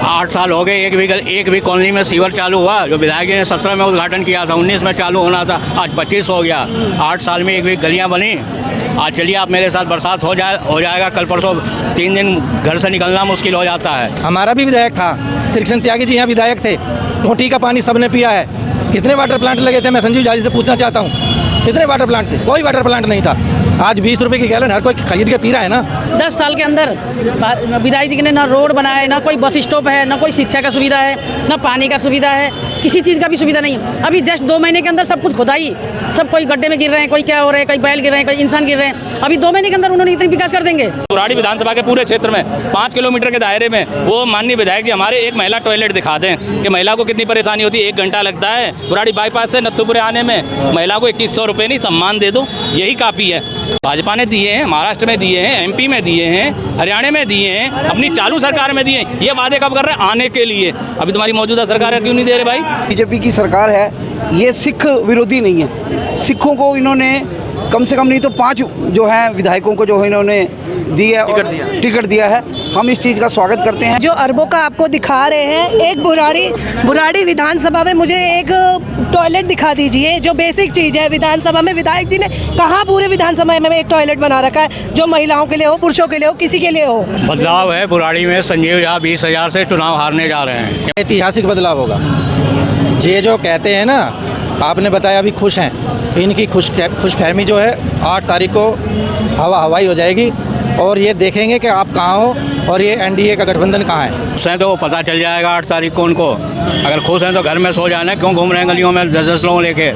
8 साल हो गए, एक भी कॉलोनी में सीवर चालू हुआ। जो विधायक ने 17 में उद्घाटन किया था, 19 में चालू होना था, आज 25 हो गया। 8 साल में एक भी गलियां बनी। आज चलिए आप मेरे साथ, बरसात हो जाएगा कल परसों 3 दिन घर से निकलना मुश्किल हो जाता है। हमारा भी विधायक था, श्री कृष्ण त्यागी जी यहाँ विधायक थे। टोटी का पानी सबने पिया है। कितने वाटर प्लांट लगे थे, मैं संजीव झा जी से पूछना चाहता हूँ, कितने वाटर प्लांट थे? कोई वाटर प्लांट नहीं था। आज 20 रुपए की गैलन हर कोई खरीद के पी रहा है ना। 10 साल के अंदर विधायक जी ने ना रोड बनाया, ना कोई बस स्टॉप है, ना कोई शिक्षा का सुविधा है, ना पानी का सुविधा है, किसी चीज़ का भी सुविधा नहीं है। अभी जस्ट 2 महीने के अंदर सब कुछ खुदाई, सब कोई गड्ढे में गिर रहे हैं, कोई क्या हो रहा है, कोई बैल गिर रहे हैं, कोई इंसान गिर रहे हैं। अभी 2 महीने के अंदर उन्होंने इतनी विकास कर देंगे। बुराड़ी विधानसभा के पूरे क्षेत्र में 5 किलोमीटर के दायरे में वो माननीय विधायक जी हमारे एक महिला टॉयलेट दिखा दें कि महिला को कितनी परेशानी होती है। 1 घंटा लगता है बुराड़ी बाईपास से नत्थुपुरे आने में। महिला को 2100 रुपये नहीं सम्मान दे दो, यही काफ़ी है। भाजपा ने दिए हैं, महाराष्ट्र में दिए हैं, MP में दिए हैं, हरियाणा में दिए हैं, अपनी चालू सरकार में दिए हैं। ये वादे कब कर रहे हैं? आने के लिए। अभी तुम्हारी मौजूदा सरकार है, क्यों नहीं दे रहे भाई? बीजेपी की सरकार है, ये सिख विरोधी नहीं है। सिखों को इन्होंने कम से कम नहीं तो 5 जो है विधायकों को जो है इन्होंने टिकट दिया है। हम इस चीज़ का स्वागत करते हैं। जो अरबों का आपको दिखा रहे हैं, एक बुराड़ी विधानसभा में मुझे एक टॉयलेट दिखा दीजिए, जो बेसिक चीज़ है विधानसभा में। विधायक जी ने कहाँ पूरे विधानसभा में एक टॉयलेट बना रखा है जो महिलाओं के लिए हो, पुरुषों के लिए हो, किसी के लिए हो। बदलाव है बुराड़ी में। संजीव झा 20,000 से चुनाव हारने जा रहे हैं। ऐतिहासिक बदलाव होगा। ये जो कहते हैं ना, आपने बताया अभी खुश हैं, इनकी खुशफहमी जो है 8 तारीख को हवाई हो जाएगी और ये देखेंगे कि आप कहाँ हो और ये NDA का गठबंधन कहाँ है। खुश हैं तो वो पता चल जाएगा 8 तारीख को उनको। अगर खुश हैं तो घर में सो जाना, क्यों घूम रहे हैं गलियों में 10-10 लोगों लेके?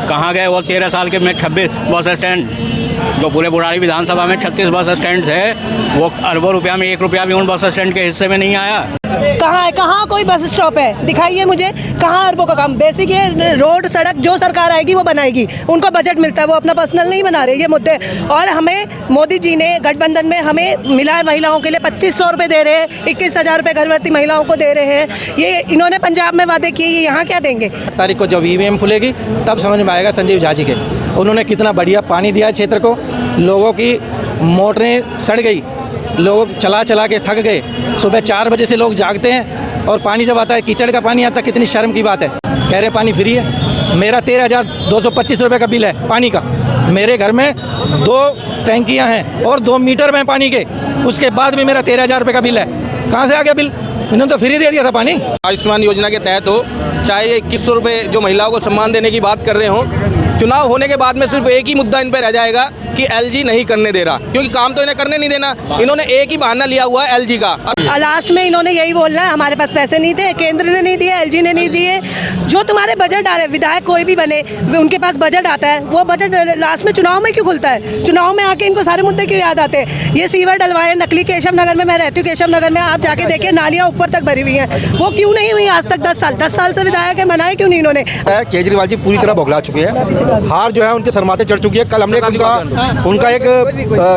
कहाँ गए वो 13 साल के में 26 बस स्टैंड? जो पूरे बुराड़ी विधानसभा में 36 बस स्टैंड थे, वो अरबों रुपया में 1 रुपया भी उन बस स्टैंड के हिस्से में नहीं आया। कहाँ है, कहाँ कोई बस स्टॉप है? दिखाइए मुझे, कहाँ अरबों का काम? बेसिक ये रोड सड़क जो सरकार आएगी वो बनाएगी, उनको बजट मिलता है, वो अपना पर्सनल नहीं बना रहे ये मुद्दे। और हमें मोदी जी ने गठबंधन में हमें मिला है, महिलाओं के लिए 2500 रुपये दे रहे हैं, 21,000 रुपये गर्भवती महिलाओं को दे रहे हैं। ये इन्होंने पंजाब में वादे किए, ये यहाँ क्या देंगे? तारीख को जब EVM खुलेगी तब समझ में आएगा संजीव झा जी के। उन्होंने कितना बढ़िया पानी दिया है क्षेत्र को। लोगों की मोटरें सड़ गई, लोग चला चला के थक गए। सुबह 4 बजे से लोग जागते हैं और पानी जब आता है, कीचड़ का पानी आता है, कितनी शर्म की बात है। कह रहे पानी फ्री है। मेरा 13,225 रुपये का बिल है पानी का। मेरे घर में 2 टैंकियां हैं और 2 मीटर में पानी के, उसके बाद भी मेरा 13,000 रुपये का बिल है। कहाँ से आ गया बिल? इन्होंने तो फ्री दे दिया था पानी। आयुष्मान योजना के तहत हो, चाहे 2100 रुपये जो महिलाओं को सम्मान देने की बात कर रहे हो, चुनाव होने के बाद में सिर्फ एक ही मुद्दा इन पर रह जाएगा कि LG नहीं करने दे रहा, क्योंकि काम तो इन्हें करने नहीं देना। इन्होंने एक ही बहाना लिया हुआ है LG का। लास्ट में इन्होंने यही बोलना है, हमारे पास पैसे नहीं थे, केंद्र ने नहीं दिए, LG ने नहीं दिए। जो तुम्हारे बजट आ रहे, विधायक कोई भी बने, उनके पास बजट आता है, वो बजट लास्ट में चुनाव में क्यों खुलता है? चुनाव में आके इनको सारे मुद्दे क्यों याद आते हैं? ये सीवर डलवाए नकली केशव नगर में, मैं रहती हूँ केशव नगर में, आप जाके देखिए नालियाँ ऊपर तक भरी हुई हैं। वो क्यों नहीं हुई आज तक? 10 साल से विधायक है, मनाए क्यों नहीं इन्होंने? केजरीवाल जी पूरी तरह बौखला चुके हैं। हार जो है उनके सरमाते चढ़ चुकी है। कल हमने उनका एक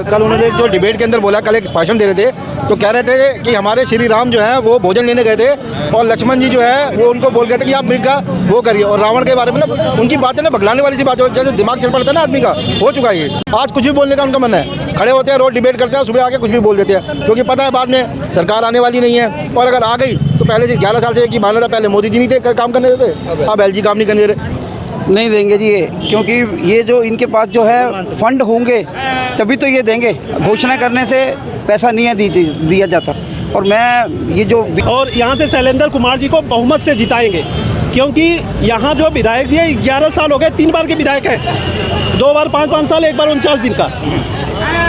कल उन्होंने जो डिबेट के अंदर बोला, कल एक भाषण दे रहे थे तो कह रहे थे कि हमारे श्री राम जो है वो भोजन लेने गए थे और लक्ष्मण जी जो है वो उनको बोल गए थे कि आप मृग का वो करिए। और रावण के बारे में ना उनकी बातें ना भगलाने वाली सी बात हो, जैसे दिमाग चल पड़ता है ना आदमी का, हो चुका है ये। आज कुछ भी बोलने का उनका मन है, खड़े होते हैं रोज डिबेट करते हैं, सुबह आके कुछ भी बोल देते हैं, क्योंकि पता है बाद में सरकार आने वाली नहीं है। और अगर आ गई तो पहले से 11 साल से एक ही बहाना था, पहले मोदी जी नहीं थे काम करने देते, अब LG काम नहीं करने दे रहे। नहीं देंगे जी ये, क्योंकि ये जो इनके पास जो है फंड होंगे तभी तो ये देंगे। घोषणा करने से पैसा नहीं है दिया जाता। और मैं ये जो और यहाँ से शैलेंद्र कुमार जी को बहुमत से जिताएंगे, क्योंकि यहाँ जो विधायक जी है 11 साल हो गए, 3 बार के विधायक हैं। 2 बार 5-5 साल, 1 बार 49 दिन का,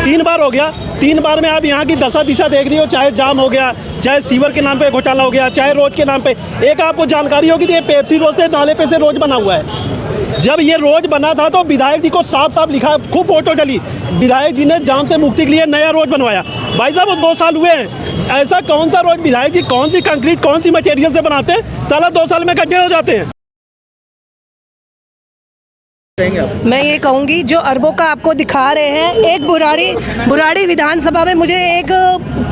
3 बार हो गया। 3 बार में आप यहाँ की दशा दिशा देख रही हो, चाहे जाम हो गया, चाहे सीवर के नाम पे घोटाला हो गया, चाहे रोड के नाम पे। एक आपको जानकारी होगी कि ये पेप्सी रोड से नाले पे से रोड बना हुआ है। जब ये रोड बना था तो विधायक जी को साफ साफ लिखा, खूब फोटो डली, विधायक जी ने जाम से मुक्ति के लिए नया रोड बनवाया। भाई साहब वो 2 साल हुए हैं, ऐसा कौन सा रोड विधायक जी कौन सी कंक्रीट कौन सी मटेरियल से बनाते हैं? साला 2 साल में गड्ढे हो जाते हैं। मैं ये कहूँगी जो अरबों का आपको दिखा रहे हैं, एक बुराड़ी विधानसभा में मुझे एक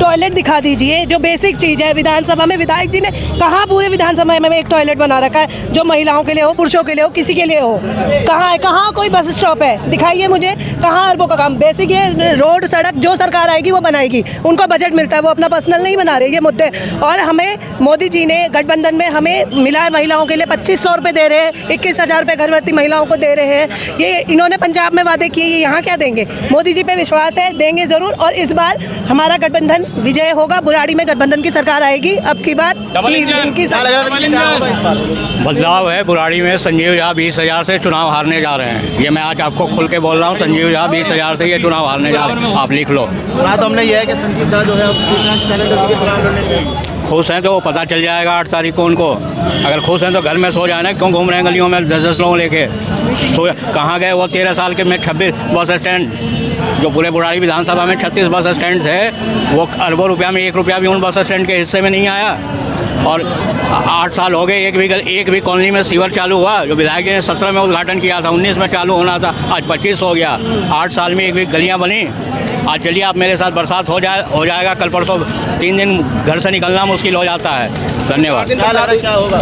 टॉयलेट दिखा दीजिए, जो बेसिक चीज़ है। विधानसभा में विधायक जी ने कहाँ पूरे विधानसभा में एक टॉयलेट बना रखा है जो महिलाओं के लिए हो, पुरुषों के लिए हो, किसी के लिए हो? कहाँ है? कहाँ कोई बस स्टॉप है? दिखाइए मुझे कहाँ अरबों का काम। बेसिक ये रोड सड़क जो सरकार आएगी वो बनाएगी, उनको बजट मिलता है, वो अपना पर्सनल नहीं बना रहे ये मुद्दे। और हमें मोदी जी ने गठबंधन में हमें मिला है, महिलाओं के लिए 2500 रुपये दे रहे हैं, 21,000 रुपये गर्भवती महिलाओं को दे रहे हैं। ये इन्होंने पंजाब में वादे किए, ये यहाँ क्या देंगे? मोदी जी पे विश्वास है, देंगे ज़रूर। और इस बार हमारा गठबंधन विजय होगा, बुराड़ी में गठबंधन की सरकार आएगी। अब की बार बदलाव है। बुराड़ी में संजीव झा 20,000 से चुनाव हारने जा रहे हैं। ये मैं आज आपको खुल के बोल रहा हूँ, संजीव झा 20,000 से ये चुनाव हारने जा रहे हैं। आप लिख लो। तो हमने ये है कि संजीव झा जो है चुनाव लड़ने से खुश हैं तो वो पता चल जाएगा 8 तारीख को उनको। अगर खुश हैं तो घर में सो जाना, क्यों घूम रहे हैं गलियों में 10-10 लोगों लेके? कहाँ गए वो 13 साल के में 26 बस स्टैंड? जो पूरे बुराड़ी विधानसभा में 36 बस स्टैंड है, वो अरबों रुपया में 1 रुपया भी उन बस स्टैंड के हिस्से में नहीं आया। और 8 साल हो गए, एक भी कॉलोनी में सीवर चालू हुआ। जो विधायक ने 17 में उद्घाटन किया था, 19 में चालू होना था, आज 25 हो गया। 8 साल में एक भी गलियाँ बनी। आज चलिए आप मेरे साथ, बरसात हो जाएगा कल परसों, 3 दिन घर से निकलना मुश्किल हो जाता है। धन्यवाद। क्या होगा?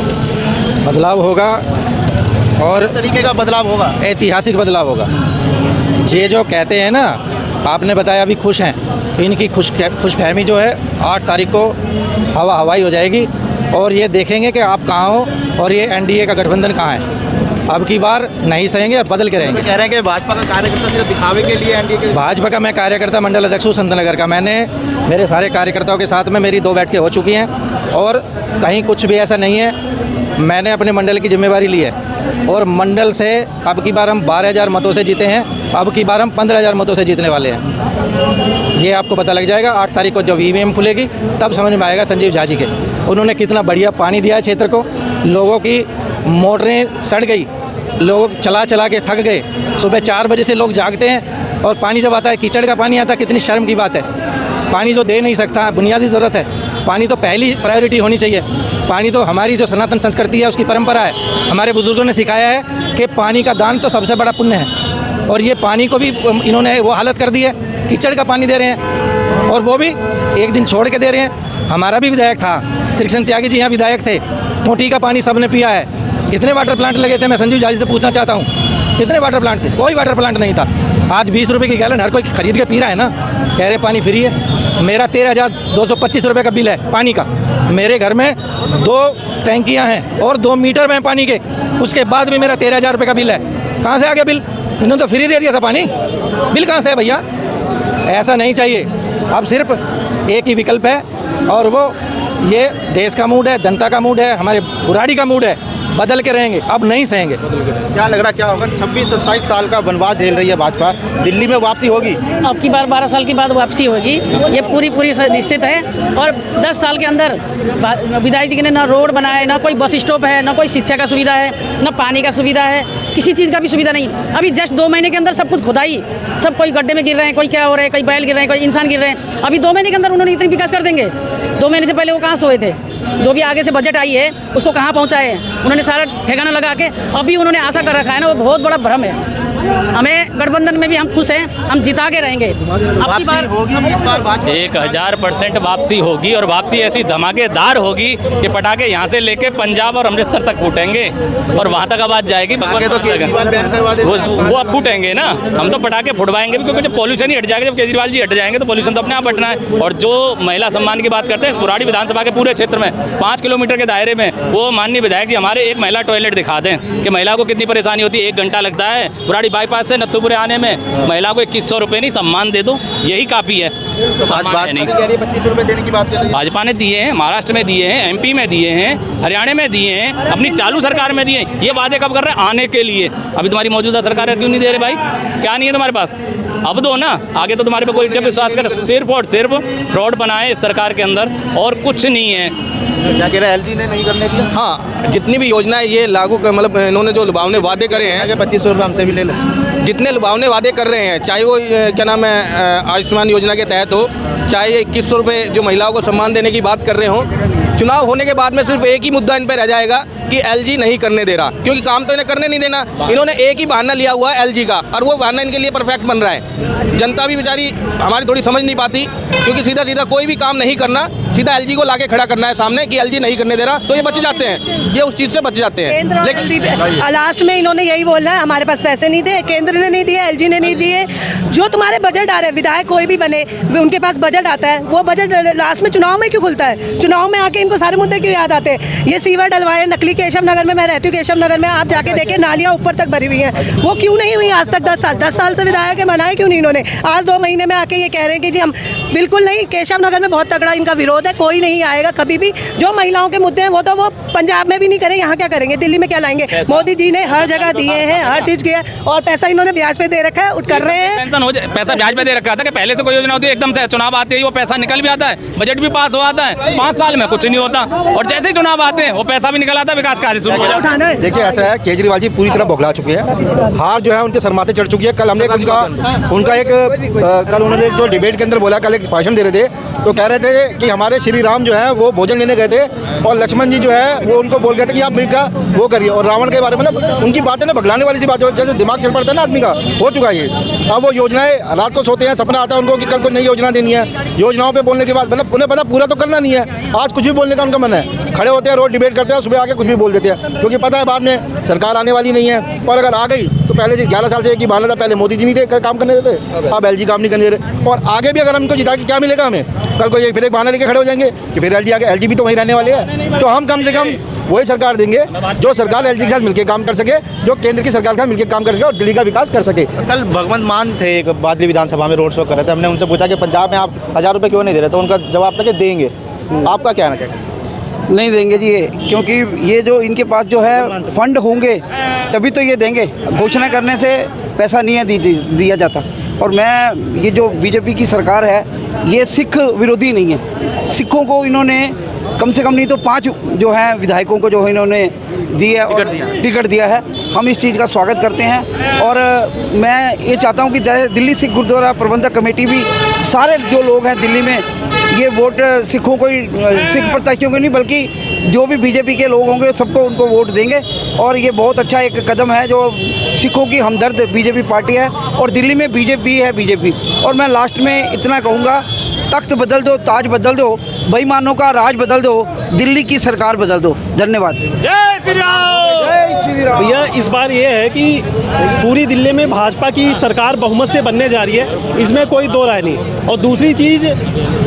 बदलाव होगा और तरीके का बदलाव होगा, ऐतिहासिक बदलाव होगा। ये जो कहते हैं ना, आपने बताया अभी खुश हैं, इनकी खुशफहमी जो है 8 तारीख को हवाई हो जाएगी। और ये देखेंगे कि आप कहाँ हो और ये एनडीए का गठबंधन कहाँ है। अब की बार नहीं सहेंगे और बदल के रहेंगे। कह रहे हैं कि भाजपा का कार्यकर्ता सिर्फ दिखावे के लिए एनडीए के। भाजपा का मैं कार्यकर्ता मंडल अध्यक्ष हूँ संतनगर का। मेरे सारे कार्यकर्ताओं के साथ में मेरी 2 बैठकें हो चुकी हैं और कहीं कुछ भी ऐसा नहीं है। मैंने अपने मंडल की जिम्मेवारी ली है और मंडल से अब की बार हम 12,000 मतों से जीते हैं, अब की बार हम 15,000 मतों से जीतने वाले हैं। ये आपको पता लग जाएगा 8 तारीख को जब ईवीएम खुलेगी, तब समझ में आएगा संजीव झा जी के। उन्होंने कितना बढ़िया पानी दिया है क्षेत्र को। लोगों की मोटरें सड़ गई, लोग चला चला के थक गए। सुबह 4 बजे से लोग जागते हैं और पानी जब आता है, कीचड़ का पानी आता है, कितनी शर्म की बात है। पानी जो दे नहीं सकता, बुनियादी ज़रूरत है, पानी तो पहली प्रायोरिटी होनी चाहिए। पानी तो हमारी जो सनातन संस्कृति है, उसकी परंपरा है। हमारे बुज़ुर्गों ने सिखाया है कि पानी का दान तो सबसे बड़ा पुण्य है। और ये पानी को भी इन्होंने वो हालत कर दी है, कीचड़ का पानी दे रहे हैं और वो भी एक दिन छोड़ के दे रहे हैं। हमारा भी विधायक था, श्री कृष्ण त्यागी जी यहाँ विधायक थे, टोटी का पानी सबने पिया है। कितने वाटर प्लांट लगे थे? मैं संजीव झा जी से पूछना चाहता हूँ, कितने वाटर प्लांट थे? कोई वाटर प्लांट नहीं था। आज 20 रुपये की गैलन हर कोई खरीद के पी रहा है ना, कह रहे पानी फ्री है। मेरा 13,225 रुपये का बिल है पानी का। मेरे घर में 2 टैंकियाँ हैं और 2 मीटर में पानी के, उसके बाद भी मेरा 13,000 रुपये का बिल है। कहाँ से आ गया बिल? इन्होंने तो फ्री दे दिया था पानी, बिल कहाँ से है भैया? ऐसा नहीं चाहिए। अब सिर्फ एक ही विकल्प है और वो ये देश का मूड है, जनता का मूड है, हमारे बुराड़ी का मूड है। बदल के रहेंगे, अब नहीं सहेंगे। क्या लग रहा क्या होगा? 26-27 साल का वनवास झेल रही है भाजपा, दिल्ली में वापसी होगी। अब की बार 12 साल के बाद वापसी होगी, ये पूरी निश्चित है। और 10 साल के अंदर विधायक जी ने ना रोड बनाए, ना कोई बस स्टॉप है, ना कोई शिक्षा का सुविधा है, ना पानी का सुविधा है, किसी चीज़ का भी सुविधा नहीं। अभी जस्ट 2 महीने के अंदर सब कुछ खुदाई, सब कोई गड्ढे में गिर रहे हैं, कोई क्या हो रहा है, कोई बैल गिर रहे हैं, कोई इंसान गिर रहे हैं। अभी 2 महीने के अंदर उन्होंने इतनी विकास कर देंगे। 2 महीने से पहले वो कहाँ सोए थे? जो भी आगे से बजट आई है उसको कहाँ पहुँचाए हैं उन्होंने? सारा ठिकाना लगा के अभी उन्होंने आशा कर रखा है ना, वो बहुत बड़ा भ्रम है। हमें गठबंधन में भी हम खुश हैं, हम जिता के रहेंगे। अब की बार होगी, इस बार भाजपा 1000% वापसी होगी और वापसी ऐसी धमाकेदार होगी कि पटाखे यहाँ से लेके पंजाब और अमृतसर तक फूटेंगे और वहाँ तक आवाज जाएगी। तो केजरीवाल बैन करवा दे, वो अब फूटेंगे ना, हम तो पटाखे फुटवाएंगे भी, क्योंकि जब पॉल्यूशन ही हट जाएगा, जब केजरीवाल जी हट जाएंगे तो पॉल्यूशन तो अपने आप हटना है। और जो महिला सम्मान की बात करते हैं, इस बुराड़ी विधानसभा के पूरे क्षेत्र में 5 किलोमीटर के दायरे में वो माननीय विधायक जी हमारे एक महिला टॉयलेट दिखा दें कि महिला को कितनी परेशानी होती है। 1 घंटा लगता है बुराड़ी बाईपास से नत्थुपुरे आने में, महिला को 2100 रुपये नहीं सम्मान दे दो, यही काफ़ी है। भाजपा कह रही है 25 रुपये देने की बात कर रही है। भाजपा ने दिए हैं, महाराष्ट्र में दिए हैं, MP में दिए हैं, हरियाणा में दिए हैं, अपनी चालू सरकार में दिए हैं। ये वादे कब कर रहे हैं? आने के लिए। अभी तुम्हारी मौजूदा सरकार है, क्यों नहीं दे रहे भाई? क्या नहीं है तुम्हारे पास? अब दो ना, आगे तो तुम्हारे पे कोई जब विश्वास करे। सिर्फ और सिर्फ फ्रॉड बनाए इस सरकार के अंदर और कुछ नहीं है। क्या कह रहे हैं? LG ने नहीं करने दिया। हाँ, जितनी भी योजनाएं ये लागू कर, मतलब इन्होंने जो लुभावने वादे करे हैं, 2500 रुपये हमसे भी ले लें। जितने लुभावने वादे कर रहे हैं, चाहे वो क्या नाम है आयुष्मान योजना के तहत हो, चाहे ये 2100 रुपये जो महिलाओं को सम्मान देने की बात कर रहे हो, चुनाव होने के बाद में सिर्फ एक ही मुद्दा इन पे रह जाएगा कि एलजी नहीं करने दे रहा, क्योंकि काम तो इन्हें करने नहीं देना। इन्होंने एक ही बहाना लिया हुआ है एलजी का, और वो बहाना इनके लिए परफेक्ट बन रहा है। जनता भी बेचारी हमारी थोड़ी समझ नहीं पाती, क्योंकि सीधा सीधा कोई भी काम नहीं करना, सीधा एलजी को लाके खड़ा करना है सामने कि एलजी नहीं करने दे रहा, तो ये बच जाते हैं, ये उस चीज़ से बच जाते हैं। लेकिन लास्ट में इन्होंने यही बोलना है, हमारे पास पैसे नहीं थे, केंद्र ने नहीं दिए, एलजी ने नहीं दिए। जो तुम्हारे बजट आ रहे हैं, विधायक कोई भी बने, उनके पास बजट आता है, वो बजट लास्ट में चुनाव में क्यों खुलता है? चुनाव में आके इनको सारे मुद्दे क्यों याद आते हैं? ये सीवर डलवाए नकली केशव नगर में, मैं रहती हूँ केशव नगर में, आप जाके देखें नालियाँ ऊपर तक भरी हुई हैं, वो क्यों नहीं हुई आज तक? 10 साल से विधायक है, मनाए क्यों नहीं इन्होंने? आज 2 महीने में आके ये कह रहे हैं कि जी हम बिल्कुल नहीं। केशव नगर में बहुत तगड़ा इनका विरोध है, कोई नहीं आएगा कभी भी। जो महिलाओं के मुद्दे हैं वो तो वो पंजाब में भी नहीं करें, यहाँ क्या करेंगे? दिल्ली में क्या लाएंगे? मोदी जी ने हर जगह दिए हैं, हर चीज़ किया, और पैसा इन्होंने ब्याज पे दे रखा है, उठ कर रहे हैं। पेंशन हो जाए, पैसा ब्याज पे दे रखा था कि पहले से कोई योजना होती है, एकदम से चुनाव आते ही वो पैसा निकल भी आता है, बजट भी पास हो आता है, 5 साल में कुछ नहीं होता, और जैसे ही चुनाव आते हैं वो पैसा भी निकल आता है, विकास कार्य शुरू हो जाता है। देखिए ऐसा है, केजरीवाल जी पूरी तरह बौखला चुके हैं, हार जो है उनके सर माथे चढ़ चुकी है। कल हमने उनका एक कल उन्होंने जो डिबेट के अंदर बोला, कल एक भाषण दे रहे थे, तो कह रहे थे कि हमारे श्री राम जो है वो भोजन लेने गए थे, और लक्ष्मण जी जो है वो उनको बोल गए थे कि आप मिर्ग का वो करिए, और रावण के बारे में ना उनकी बातें ना भगलाने वाली सी बात, जैसे दिमाग चल पड़ता है ना आदमी का, हो चुका है ये। अब वो योजनाएं, रात को सोते हैं, सपना आता है उनको कि कल को नई योजना देनी है, योजनाओं पे बोलने के बाद मतलब उन्हें पता पूरा तो करना नहीं है, आज कुछ भी बोलने का उनका मन है, खड़े होते हैं रोज डिबेट करते हैं, सुबह आके कुछ भी बोल देते हैं, क्योंकि पता है बाद में सरकार आने वाली नहीं है, और अगर आ गई तो पहले 11 साल से एक ही बहाना था, पहले मोदी जी नहीं थे काम करने देते, अब एलजी काम नहीं करने दे रहे, और आगे भी अगर हमको जिता के क्या मिलेगा हमें? कल को ये फिर एक बहाना लेके खड़े हो जाएंगे कि फिर एलजी आगे, एलजी भी तो वहीं रहने वाले हैं। तो हम कम से कम वही सरकार देंगे जो सरकार एलजी के साथ मिलकर काम कर सके, जो केंद्र की सरकार के साथ मिलकर काम कर सके और दिल्ली का विकास कर सके। कल भगवंत मान थे, एक बादली विधानसभा में रोड शो कर रहे थे, हमने उनसे पूछा कि पंजाब में आप 1000 रुपये क्यों नहीं दे रहे, तो उनका जवाब था कि देंगे। आपका क्या है? नहीं देंगे जी, क्योंकि ये जो इनके पास जो है फंड होंगे तभी तो ये देंगे, घोषणा करने से पैसा नहीं है दिया जाता। और मैं ये जो बीजेपी की सरकार है ये सिख विरोधी नहीं है, सिखों को इन्होंने कम से कम नहीं तो 5 जो है विधायकों को जो इन्होंने दिया टिकट दिया है, हम इस चीज़ का स्वागत करते हैं। और मैं ये चाहता हूँ कि दिल्ली सिख गुरुद्वारा प्रबंधक कमेटी भी, सारे जो लोग हैं दिल्ली में, ये वोट सिखों को ही, सिख प्रत्याशियों को नहीं बल्कि जो भी बीजेपी के लोग होंगे सबको उनको वोट देंगे। और ये बहुत अच्छा एक कदम है जो सिखों की हमदर्द बीजेपी पार्टी है, और दिल्ली में बीजेपी है बीजेपी। और मैं लास्ट में इतना कहूँगा, तख्त बदल दो, ताज बदल दो, बेईमानों का राज बदल दो, दिल्ली की सरकार बदल दो। धन्यवाद। जय श्री राम। भैया इस बार ये है कि पूरी दिल्ली में भाजपा की सरकार बहुमत से बनने जा रही है, इसमें कोई दो राय नहीं। और दूसरी चीज़,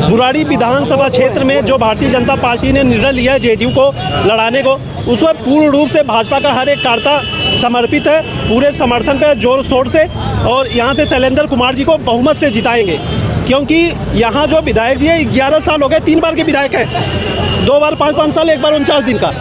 बुराड़ी विधानसभा क्षेत्र में जो भारतीय जनता पार्टी ने निर्णय लिया है जेडीयू को लड़ाने को, उसमें पूर्ण रूप से भाजपा का हर एक कार्यकर्ता समर्पित है, पूरे समर्थन पे जोर शोर से। और यहाँ से शैलेंद्र कुमार जी को बहुमत से जिताएंगे, क्योंकि यहाँ जो विधायक जी है 11 साल हो गए, 3 बार के विधायक हैं, 2 बार 5-5 साल, 1 बार 49 दिन का,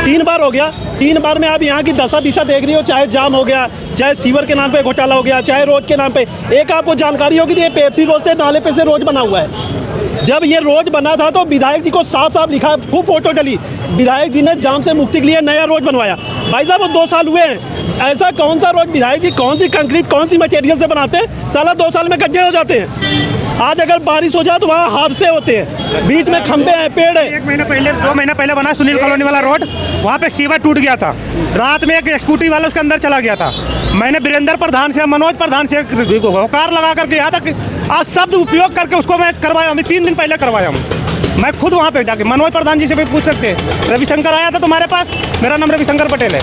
3 बार हो गया। 3 बार में आप यहाँ की दशा दिशा देख रही हो, चाहे जाम हो गया, चाहे सीवर के नाम पे घोटाला हो गया, चाहे रोड के नाम पे। एक आपको जानकारी होगी कि ये पेप्सी रोड से नाले पे से रोड बना हुआ है। जब ये रोड बना था तो विधायक जी को साफ साफ लिखा, खूब फोटो डली, विधायक जी ने जाम से मुक्ति के लिए नया रोड बनवाया। भाई साहब वो 2 साल हुए हैं, ऐसा कौन सा रोड विधायक जी कौन सी कंक्रीट कौन सी मटेरियल से बनाते हैं? साला 2 साल में गड्ढे हो जाते हैं। आज अगर बारिश हो जाए तो वहाँ हादसे होते हैं, बीच में खंबे हैं, पेड़ है। 1 महीना पहले 2 महीना पहले बना सुनील कॉलोनी वाला रोड, वहाँ पे सीवर टूट गया था, रात में एक स्कूटी वाला उसके अंदर चला गया था। मैंने वीरेंद्र प्रधान से, मनोज प्रधान से कार लगा करके यहाँ तक आज शब्द उपयोग करके उसको मैं करवाया हूँ, 3 दिन पहले करवाया हूँ मैं खुद वहाँ पे जाके। मनोज प्रधान जी से भी पूछ सकते हैं, रविशंकर आया था तुम्हारे पास, मेरा नाम रविशंकर पटेल है,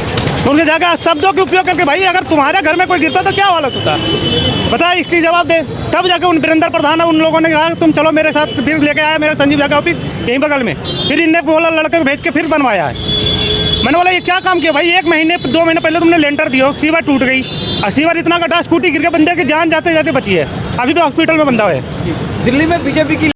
उनके जाकर शब्दों के उपयोग करके, भाई अगर तुम्हारे घर में कोई गिरता तो क्या हालत होता, बता, इसकी जवाब दे। तब जाके उन वीरेंद्र प्रधान उन लोगों ने कहा तुम चलो मेरे साथ, फिर लेके आया मेरा संजीव जाके ऑफिस यहीं बगल में, फिर इनने बोला लड़के भेज के फिर बनवाया है। मैंने बोला ये क्या काम किया भाई, 1 महीने 2 महीने पहले तुमने लेंटर दिया, सीवर टूट गई, और सीवर इतना गड्ढा, स्कूटी गिर के बंदे की जान जाते जाते बची है, अभी भी हॉस्पिटल में बंदा है। दिल्ली में बीजेपी की